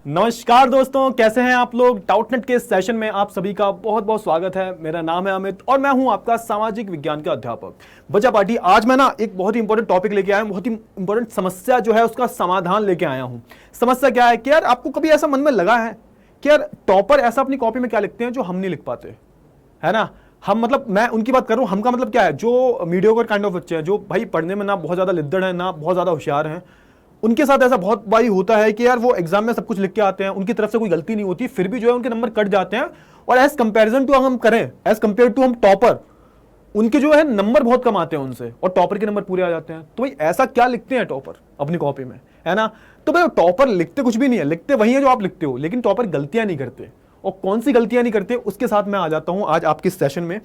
नमस्कार दोस्तों, कैसे हैं आप लोग। डाउटनेट के सेशन में आप सभी का बहुत बहुत स्वागत है। मेरा नाम है अमित और मैं हूं आपका सामाजिक विज्ञान का अध्यापक बच्चा पार्टी। आज मैं ना एक बहुत ही इंपॉर्टेंट टॉपिक लेके आया हूं, बहुत ही इंपॉर्टेंट समस्या जो है उसका समाधान लेके आया हूं। समस्या क्या है कि यार आपको कभी ऐसा मन में लगा है कि यार टॉपर ऐसा अपनी कॉपी में क्या लिखते हैं जो हम नहीं लिख पाते, है ना। हम मतलब मैं उनकी बात कर रहा हूं, हम का मतलब क्या है, जो मीडियोकर काइंड ऑफ बच्चे हैं, जो भाई पढ़ने में ना बहुत ज्यादा लिद्दड़ है ना बहुत ज्यादा होशियार हैं। उनके साथ ऐसा बहुत बारी होता है कि यार वो एग्जाम में सब कुछ लिख के आते हैं, उनकी तरफ से कोई गलती नहीं होती, फिर भी जो है उनके नंबर कट जाते हैं। और एज कंपेरिजन टू हम करें, एज कंपेयर टू हम टॉपर, उनके जो है नंबर बहुत कम आते हैं उनसे और टॉपर के नंबर पूरे आ जाते हैं। तो भाई ऐसा क्या लिखते हैं टॉपर अपनी कॉपी में, है ना। तो भाई टॉपर लिखते कुछ भी नहीं है, लिखते वही है जो आप लिखते हो, लेकिन टॉपर गलतियां नहीं करते। और कौन सी गलतियां नहीं करते उसके साथ मैं आ जाता हूं आज आपके सेशन में।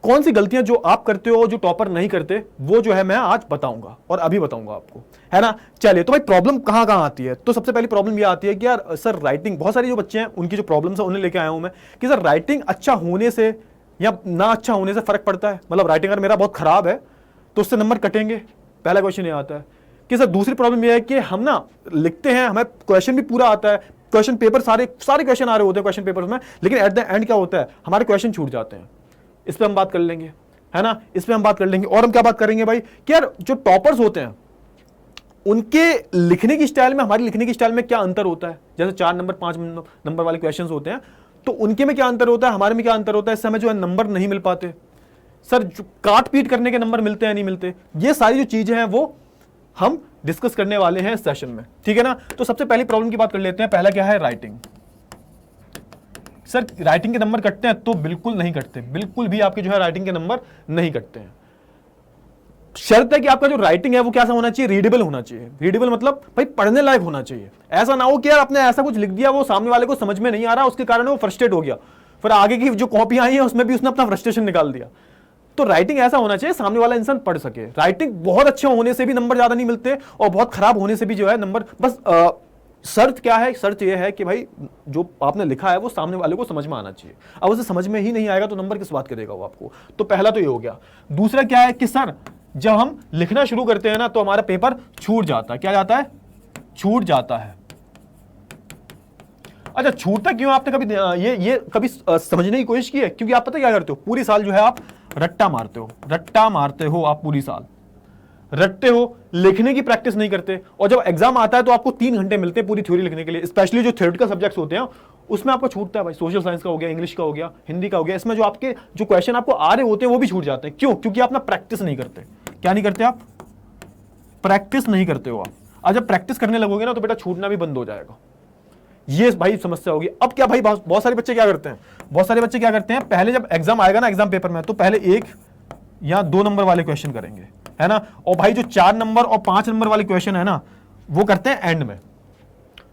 कौन सी गलतियां जो आप करते हो जो टॉपर नहीं करते, वो जो है मैं आज बताऊंगा और अभी बताऊंगा आपको, है ना। चलिए, तो भाई प्रॉब्लम कहां कहां आती है। तो सबसे पहली प्रॉब्लम ये आती है कि यार सर राइटिंग, बहुत सारे जो बच्चे हैं उनकी जो प्रॉब्लम्स है उन्हें लेके आया हूं मैं कि सर राइटिंग अच्छा होने से या ना अच्छा होने से फर्क पड़ता है। मतलब राइटिंग अगर मेरा बहुत खराब है तो उससे नंबर कटेंगे। पहला क्वेश्चन ये आता है कि सर दूसरी प्रॉब्लम ये है कि हम ना लिखते हैं, हमें क्वेश्चन भी पूरा आता है, क्वेश्चन पेपर सारे क्वेश्चन आ रहे होते हैं क्वेश्चन पेपर में, लेकिन एट द एंड क्या होता है, हमारे क्वेश्चन छूट जाते हैं। इस पे हम बात कर लेंगे, है ना, इस पे हम बात कर लेंगे। और हम क्या बात करेंगे भाई कि यार जो टॉपर्स होते हैं उनके लिखने की स्टाइल में हमारी लिखने की स्टाइल में क्या अंतर होता है। जैसे 4 नंबर 5 नंबर वाले क्वेश्चंस होते हैं, तो उनके में क्या अंतर होता है, हमारे में क्या अंतर होता है। इससे हमें जो है नंबर नहीं मिल पाते। सर जो काट पीट करने के नंबर मिलते हैं नहीं मिलते, ये सारी जो चीजें हैं वो हम डिस्कस करने वाले हैं इस सेशन में, ठीक है ना। तो सबसे पहली प्रॉब्लम की बात कर लेते हैं। पहला क्या है, राइटिंग। सर राइटिंग के नंबर कटते हैं तो बिल्कुल नहीं कटते, बिल्कुल भी आपके जो है राइटिंग के नंबर नहीं कटते हैं। शर्त है कि आपका जो राइटिंग है वो कैसा होना चाहिए, रीडेबल होना चाहिए। रीडेबल मतलब भाई पढ़ने लायक होना चाहिए। ऐसा ना हो कि यार आपने ऐसा कुछ लिख दिया वो सामने वाले को समझ में नहीं आ रहा, उसके कारण वो फ्रस्ट्रेट हो गया, फिर आगे की जो कॉपी आई है उसमें भी उसने अपना फ्रस्ट्रेशन निकाल दिया। तो राइटिंग ऐसा होना चाहिए सामने वाला इंसान पढ़ सके। राइटिंग बहुत अच्छे होने से भी नंबर ज्यादा नहीं मिलते और बहुत खराब होने से भी जो है नंबर, बस शर्त क्या है, शर्त यह है कि भाई जो आपने लिखा है वो सामने वाले को समझ में आना चाहिए। अब उसे समझ में ही नहीं आएगा तो नंबर किस बात के देगा वो आपको। तो पहला तो ये हो गया। दूसरा क्या है कि सर जब हम लिखना शुरू करते हैं ना तो हमारा पेपर छूट जाता है। क्या जाता है, छूट जाता है। अच्छा छूटता क्यों, आपने कभी ये कभी समझने की कोशिश की है। क्योंकि आप पता क्या करते हो, पूरी साल जो है आप रट्टा मारते हो, रट्टा मारते हो आप पूरी साल रटते हो, लिखने की प्रैक्टिस नहीं करते। और जब एग्जाम आता है तो आपको 3 घंटे मिलते हैं पूरी थ्योरी लिखने के लिए। स्पेशली जो थ्योरेटिकल सब्जेक्ट्स होते हैं उसमें आपको छूटता है भाई। सोशल साइंस का हो गया, इंग्लिश का हो गया, हिंदी का हो गया, इसमें जो आपके जो क्वेश्चन आपको आ रहे होते हैं वो भी छूट जाते हैं। क्यों, क्योंकि आप ना प्रैक्टिस नहीं करते। क्या नहीं करते आप, प्रैक्टिस नहीं करते हो आप। और जब प्रैक्टिस करने लगोगे ना तो बेटा छूटना भी बंद हो जाएगा। ये भाई समस्या होगी। अब क्या भाई, बहुत सारे बच्चे क्या करते हैं, बहुत सारे बच्चे क्या करते हैं, पहले जब एग्जाम आएगा ना एग्जाम पेपर में, तो पहले 1 या 2 नंबर वाले क्वेश्चन करेंगे, है ना। और भाई जो 4 नंबर और 5 नंबर वाले क्वेश्चन है ना वो करते हैं एंड में।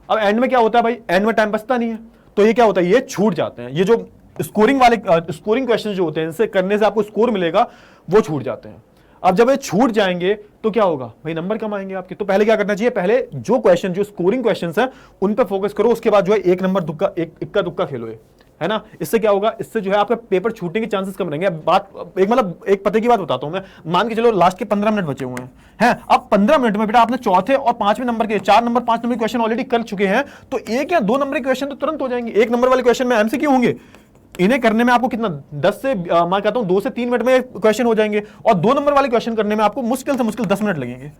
अब एंड में क्या होता है भाई, एंड में टाइम बचता नहीं है, तो ये क्या होता है, ये छूट जाते हैं। ये जो स्कोरिंग वाले स्कोरिंग क्वेश्चन जो होते हैं, इनसे करने से आपको स्कोर मिलेगा, वो छूट जाते हैं। अब जब ये छूट जाएंगे तो क्या होगा भाई, नंबर कम आएंगे आपके। तो पहले क्या करना चाहिए, पहले जो क्वेश्चन जो स्कोरिंग क्वेश्चंस हैं उन पे फोकस करो। उसके बाद जो है 1 नंबर दुक्का, इक्का दुक्का खेलो, है ना। इससे क्या होगा, इससे जो है आपका पेपर छूटने के चांसेस कम रहेंगे। बात एक मतलब एक पते की बात बताता हूं मैं। मान के चलो लास्ट के 15 मिनट बचे हुए हैं, अब 15 मिनट में बेटा आपने चौथे और 5वें नंबर के 4 नंबर 5 नंबर क्वेश्चन ऑलरेडी कर चुके हैं, तो 1 या 2 नंबर के क्वेश्चन तो तुरंत हो जाएंगे। 1 नंबर वाले क्वेश्चन में एमसीक्यू होंगे, इन्हें करने में आपको कितना 10 से मैं कहता हूं 2 से 3 मिनट में क्वेश्चन हो जाएंगे। और 2 नंबर वाले क्वेश्चन करने में आपको मुश्किल से मुश्किल 10 मिनट लगेंगे।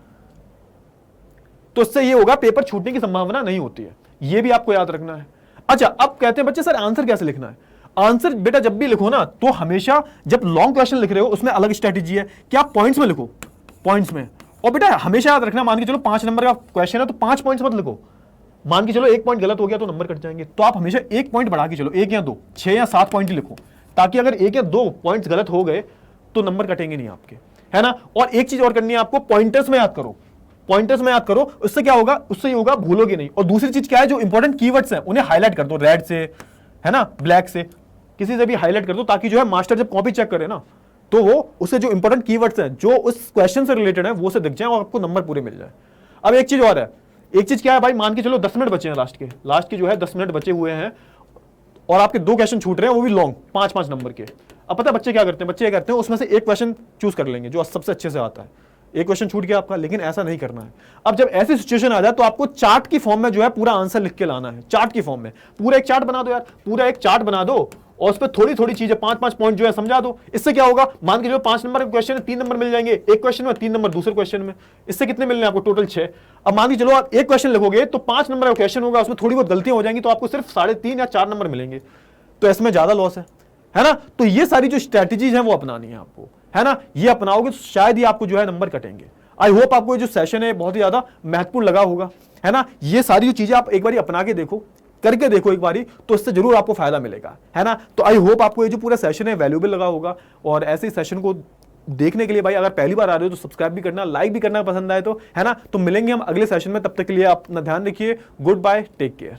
तो इससे ये होगा, पेपर छूटने की संभावना नहीं होती है। ये भी आपको याद रखना है। अच्छा अब कहते हैं बच्चे सर आंसर कैसे लिखना है। आंसर बेटा जब भी लिखो ना तो हमेशा जब लॉन्ग क्वेश्चन लिख रहे हो उसमें अलग स्ट्रेटेजी है कि आप पॉइंट्स में लिखो, पॉइंट्स में। और बेटा हमेशा याद रखना, मान के चलो 5 नंबर का क्वेश्चन है तो 5 पॉइंट्स मत लिखो। मान के चलो 1 पॉइंट गलत हो गया तो नंबर कट जाएंगे। तो आप हमेशा 1 पॉइंट बढ़ा के चलो, 1 या 2, 6 या 7 पॉइंट ही लिखो, ताकि अगर 1 या 2 पॉइंट्स गलत हो गए तो नंबर कटेंगे नहीं आपके, है ना। और एक चीज और करनी है आपको, पॉइंटर्स में याद करो, पॉइंटर्स में याद करो। उससे क्या होगा, उससे ये होगा भूलोगे नहीं। और दूसरी चीज क्या है, जो इंपॉर्टेंट कीवर्ड्स हैं उन्हें हाईलाइट कर दो, रेड से, है ना, ब्लैक से, किसी से भी हाईलाइट कर दो, ताकि जो है मास्टर जब कॉपी चेक करे ना तो वो उसे जो इंपॉर्टेंट कीवर्ड्स हैं जो उस क्वेश्चन से रिलेटेड है वो उसे दिख जाए और आपको नंबर पूरे मिल जाए। अब एक चीज और है, एक चीज क्या है भाई, मान के चलो 10 मिनट बचे हैं, लास्ट के जो है 10 मिनट बचे हुए हैं और आपके 2 क्वेश्चन छूट रहे हैं, वो भी लॉन्ग 5-5 नंबर के। अब पता है बच्चे क्या करते हैं, बच्चे क्या करते हैं, उसमें से एक क्वेश्चन चूज कर लेंगे जो सबसे अच्छे से आता है, एक क्वेश्चन छूट गया आपका, लेकिन ऐसा नहीं करना है। अब जब ऐसी सिचुएशन आ जाए तो आपको चार्ट की फॉर्म में जो है पूरा आंसर लिख के लाना है, चार्ट की फॉर्म में। पूरा एक चार्ट बना दो यार, पूरा एक चार्ट बना दो और उस पर थोड़ी थोड़ी चीजें 5-5 पॉइंट जो है समझा दो। इससे क्या होगा, मान के जो 5 नंबर का क्वेश्चन है 3 नंबर मिल जाएंगे एक क्वेश्चन में, 3 नंबर दूसरे क्वेश्चन में। इससे कितने मिलने आपको, टोटल 6। अब मान के चलो आप एक क्वेश्चन लिखोगे तो 5 नंबर का क्वेश्चन होगा, उसमें थोड़ी बहुत गलतियां हो जाएंगी तो आपको सिर्फ 3.5 या 4 नंबर मिलेंगे, तो इसमें ज्यादा लॉस है ना। तो ये सारी जो स्ट्रैटेजीज हैं वो अपनानी है आपको, है ना। ये अपनाओगे तो शायद ही आपको जो है नंबर कटेंगे। आई होप आपको ये जो सेशन है बहुत ही ज्यादा महत्वपूर्ण लगा होगा, है ना। ये सारी जो चीजें आप एक बार अपना के देखो, करके देखो एक बारी, तो इससे जरूर आपको फायदा मिलेगा, है ना। तो आई होप आपको ये जो पूरा सेशन है वैल्यूएबल लगा होगा। और ऐसे ही सेशन को देखने के लिए भाई अगर पहली बार आ रहे हो तो सब्सक्राइब भी करना, लाइक भी करना पसंद आए तो, है ना। तो मिलेंगे हम अगले सेशन में, तब तक के लिए अपना ध्यान रखिए। Good bye, take care.